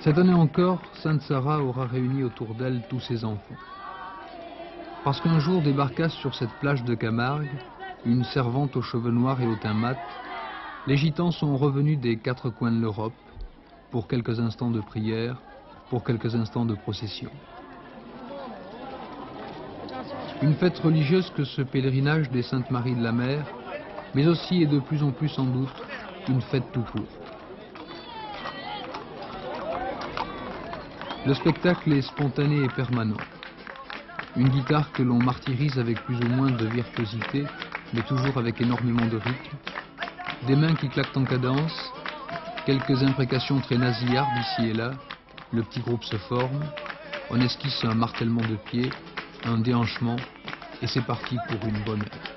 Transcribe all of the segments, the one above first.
Cette année encore, Sainte Sarah aura réuni autour d'elle tous ses enfants. Parce qu'un jour débarqua sur cette plage de Camargue une servante aux cheveux noirs et au teint mat, les gitans sont revenus des quatre coins de l'Europe pour quelques instants de prière, pour quelques instants de procession. Une fête religieuse que ce pèlerinage des Saintes Maries de la Mer, mais aussi et de plus en plus sans doute une fête tout court. Le spectacle est spontané et permanent. Une guitare que l'on martyrise avec plus ou moins de virtuosité, mais toujours avec énormément de rythme. Des mains qui claquent en cadence, quelques imprécations très nasillardes ici et là. Le petit groupe se forme, on esquisse un martèlement de pied, un déhanchement, et c'est parti pour une bonne heure.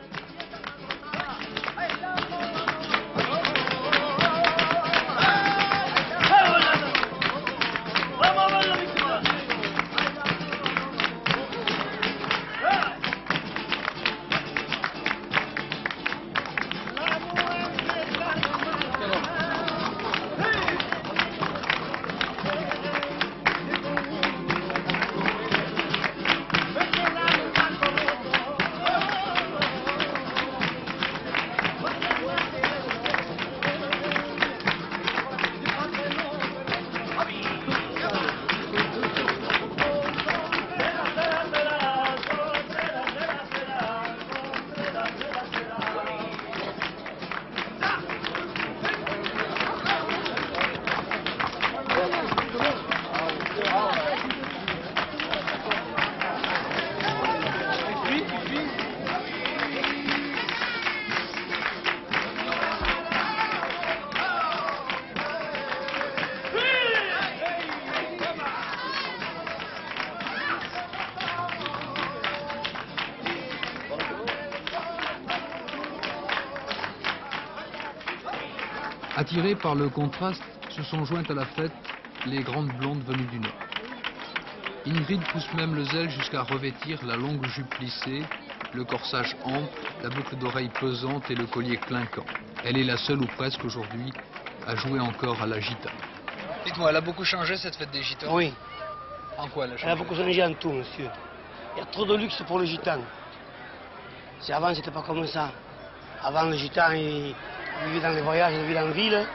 Attirés par le contraste, se sont jointes à la fête les grandes blondes venues du Nord. Ingrid pousse même le zèle jusqu'à revêtir la longue jupe plissée, le corsage ample, la boucle d'oreille pesante et le collier clinquant. Elle est la seule ou presque aujourd'hui à jouer encore à la gitane. Dites-moi, elle a beaucoup changé cette fête des gitans? Oui. En quoi elle a changé? Elle a beaucoup changé en tout, monsieur. Il y a trop de luxe pour le gitan. Avant, c'était pas comme ça. Avant, le gitan, il vivait dans les voyages de ville en ville,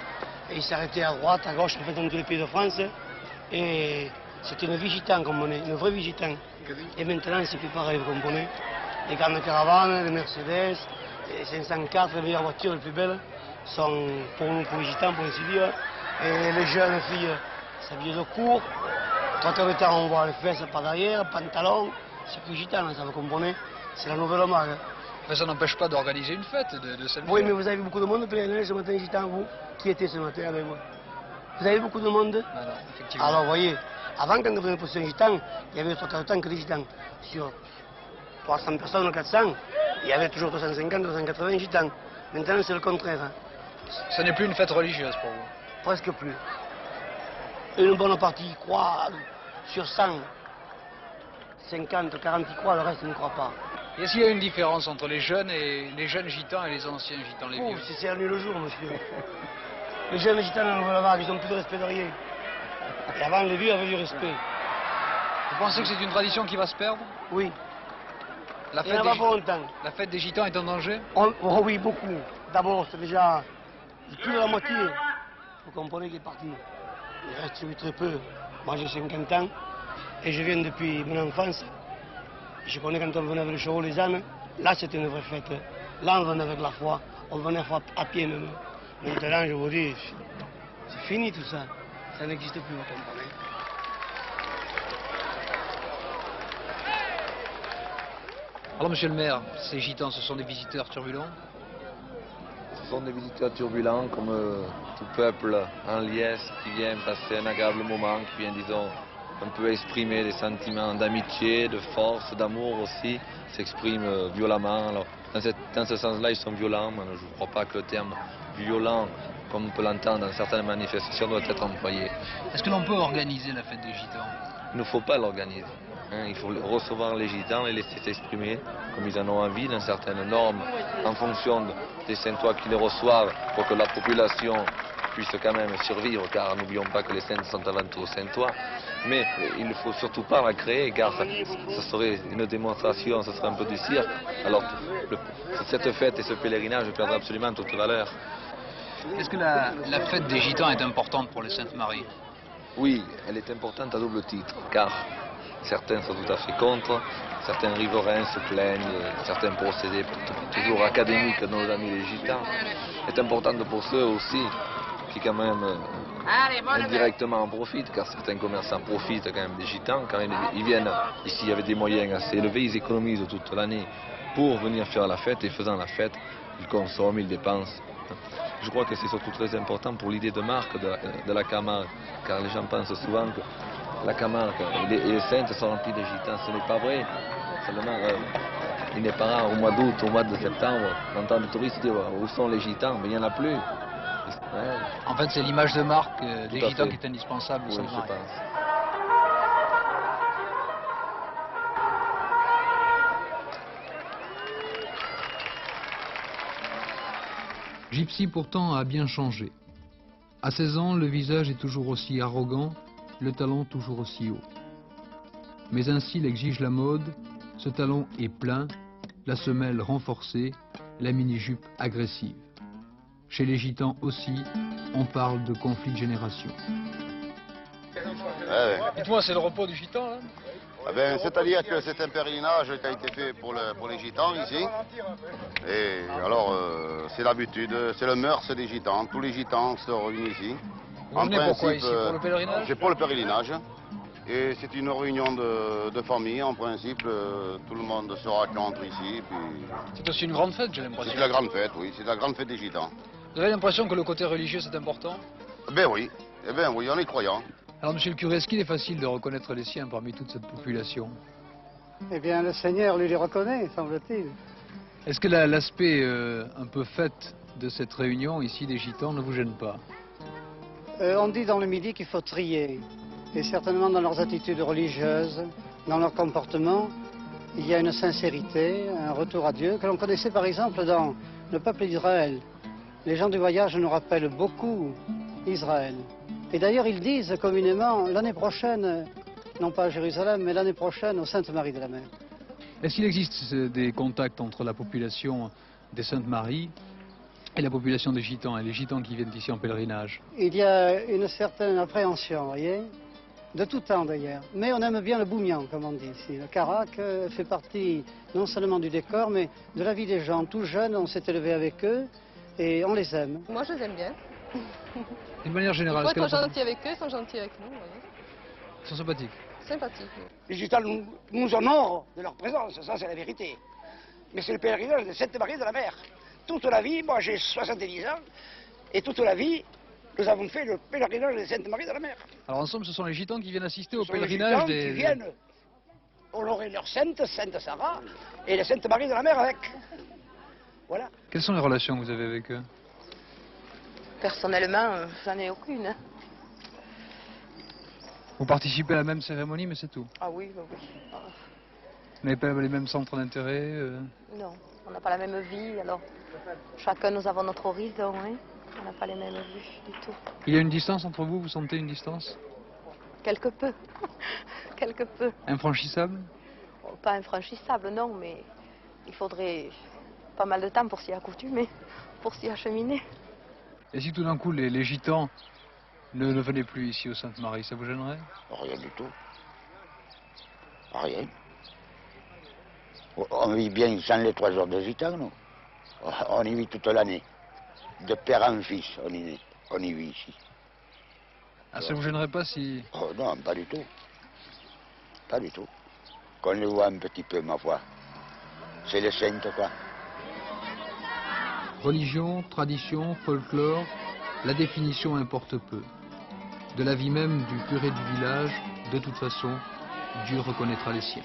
et il s'arrêtait à droite, à gauche, en fait, dans tous les pays de France. Et c'était une vie gitane qu'on menait, une vraie vie gitane. Et maintenant, c'est plus pareil, vous comprenez. Les grandes caravanes, les Mercedes, les 504, les meilleures voitures, les plus belles, sont pour nous, pour les gitans, pour ainsi dire. Et les jeunes filles s'habillent de court. Trois quarts de temps, on voit les fesses par derrière, pantalon. C'est plus gitan, ça, vous comprenez. C'est la nouvelle mode. Mais ça n'empêche pas d'organiser une fête de celle-ci. Oui, mais vous avez vu beaucoup de monde pèlerinage ce matin, gitan, vous? Qui était ce matin avec moi? Vous avez beaucoup de monde? Ah non, effectivement. Alors, vous voyez, avant, quand on faisait une procession gitan, il y avait trois quarts de temps que des gitans. Sur 300 personnes ou 400, il y avait toujours 250, 280 gitans. Maintenant, c'est le contraire. Ce n'est plus une fête religieuse pour vous? Presque plus. Une bonne partie y croit, sur 100, 50, 40 y croient, le reste ne croit pas. Est-ce qu'il y a une différence entre les jeunes gitans et les anciens gitans, les vieux? C'est la nuit le jour, monsieur. Les jeunes gitans dans la nouvelle vague, ils n'ont plus de respect de rien. Et avant, les vieux avaient du respect. Vous pensez que c'est une tradition qui va se perdre? Oui. La Il n'y en a pas pour longtemps. La fête des gitans est en danger? Oh, oui, beaucoup. D'abord, c'est déjà plus de la moitié. Vous comprenez qu'il est parti. Il reste très peu. Moi, j'ai 50 ans et je viens depuis mon enfance. Je connais quand on venait avec le chevaux, les ânes. Là, c'était une vraie fête. Là, on venait avec la foi. On venait à pied même. Maintenant, je vous dis, c'est fini tout ça. Ça n'existe plus, vous comprenez. Alors, monsieur le maire, ces gitans, ce sont des visiteurs turbulents? Ce sont des visiteurs turbulents comme tout peuple en liesse qui vient passer un agréable moment, qui vient, disons, un peu exprimer des sentiments d'amitié, de force, d'amour aussi, s'expriment violemment. Alors, dans ce sens-là, ils sont violents. Mais je ne crois pas que le terme violent, comme on peut l'entendre dans certaines manifestations, doit être employé. Est-ce que l'on peut organiser la fête des gitans? Il ne faut pas l'organiser. Il faut recevoir les gitans et les laisser s'exprimer comme ils en ont envie, dans certaines normes, en fonction des Saintois qui les reçoivent, pour que la population puissent quand même survivre, car n'oublions pas que les saints sont avant tout saintois. Mais il ne faut surtout pas la créer, car ça serait une démonstration, ça serait un peu du cirque. Alors cette fête et ce pèlerinage perdrait absolument toute valeur. Est-ce que la fête des Gitans est importante pour les Saintes Maries? Oui, elle est importante à double titre, car certains sont tout à fait contre, certains riverains se plaignent, certains procédés toujours académiques de nos amis les Gitans. C'est importante pour ceux aussi qui quand même indirectement en profitent, car certains commerçants profitent quand même des Gitans. Quand ils viennent ici avec des moyens assez élevés, ils économisent toute l'année pour venir faire la fête, et faisant la fête, ils consomment, ils dépensent. Je crois que c'est surtout très important pour l'idée de marque de la Camargue, car les gens pensent souvent que la Camargue et les Saintes sont remplies de Gitans. Ce n'est pas vrai. Seulement, il n'est pas rare au mois d'août, au mois de septembre, d'entendre les touristes dire où sont les Gitans, mais il n'y en a plus. Ouais. En fait, c'est l'image de marque des Tout à Gitans fait. qui est indispensable aux Oui, Saintes je Maries. pense. Gypsy pourtant a bien changé. À 16 ans, le visage est toujours aussi arrogant, le talon toujours aussi haut. Mais ainsi l'exige la mode, ce talon est plein, la semelle renforcée, la mini-jupe agressive. Chez les gitans aussi, on parle de conflit de génération. Dites-moi, c'est le repos du Gitan, là? Ah ben, c'est-à-dire que c'est un pèlerinage qui a été fait pour les gitans ici. Et alors, c'est l'habitude, c'est le mœurs des gitans. Tous les gitans se réunissent ici. Vous venez pourquoi ici? Pour le pèlerinage? C'est pour le pèlerinage. Et c'est une réunion de famille, en principe. Tout le monde se rencontre ici. C'est aussi une grande fête, j'ai C'est l'impression. la grande fête, oui. C'est la grande fête des gitans. Vous avez l'impression que le côté religieux, c'est important? Ben oui. Eh bien oui, on est croyants. Alors, monsieur le curé, est-ce qu'il est facile de reconnaître les siens parmi toute cette population? Eh bien, le Seigneur lui les reconnaît, semble-t-il. Est-ce que l'aspect un peu fête de cette réunion ici des Gitans ne vous gêne pas? On dit dans le Midi qu'il faut trier. Et certainement dans leurs attitudes religieuses, dans leur comportement, il y a une sincérité, un retour à Dieu, que l'on connaissait par exemple dans le peuple d'Israël. Les gens du voyage nous rappellent beaucoup Israël. Et d'ailleurs, ils disent communément, l'année prochaine, non pas à Jérusalem, mais l'année prochaine au Sainte-Marie de la Mer. Est-ce qu'il existe des contacts entre la population des Saintes-Maries et la population des gitans, et les gitans qui viennent ici en pèlerinage? Il y a une certaine appréhension, vous voyez, de tout temps d'ailleurs. Mais on aime bien le bougnan, comme on dit ici. Le Carac fait partie non seulement du décor, mais de la vie des gens. Tout jeunes, on s'est élevé avec eux et on les aime. Moi, je les aime bien. D'une manière Il générale, faut est-ce être que gentil avec eux, ils sont gentils avec nous. Voyez. ils sont sympathiques? Sympathique. Les gitans nous honorent de leur présence, ça c'est la vérité. Mais c'est le pèlerinage de Sainte-Marie de la Mer. Toute la vie, moi j'ai 70 ans, et toute la vie, nous avons fait le pèlerinage de Sainte-Marie de la Mer. Alors en somme, ce sont les gitans qui viennent assister au Ce sont les pèlerinage gitans qui viennent honorer leur sainte, Sainte Sarah, et la Sainte-Marie de la Mer avec. Voilà. Quelles sont les relations que vous avez avec eux? Personnellement, j'en ai aucune. Vous participez à la même cérémonie, mais c'est tout? Ah oui, bah oui. Ah, Vous n'avez pas les mêmes centres d'intérêt non, on n'a pas la même vie, alors chacun nous avons notre horizon, hein. On n'a pas les mêmes vues du tout. Il y a une distance entre vous? Vous sentez une distance Quelque peu. Quelque peu. infranchissable? Oh, pas infranchissable, non, mais il faudrait pas mal de temps pour s'y accoutumer, pour s'y acheminer. Et si tout d'un coup les gitans ne venaient plus ici au Sainte-Marie, ça vous gênerait? Rien du tout. Rien. On vit bien sans les 3 jours de gitans, nous. On y vit toute l'année. De père en fils, on y vit ici. Ah, ça vous gênerait pas si... Oh non, pas du tout. Pas du tout. Qu'on les voit un petit peu, ma foi. C'est les saintes, quoi. Religion, tradition, folklore, la définition importe peu. De la vie même du curé du village, de toute façon, Dieu reconnaîtra les siens.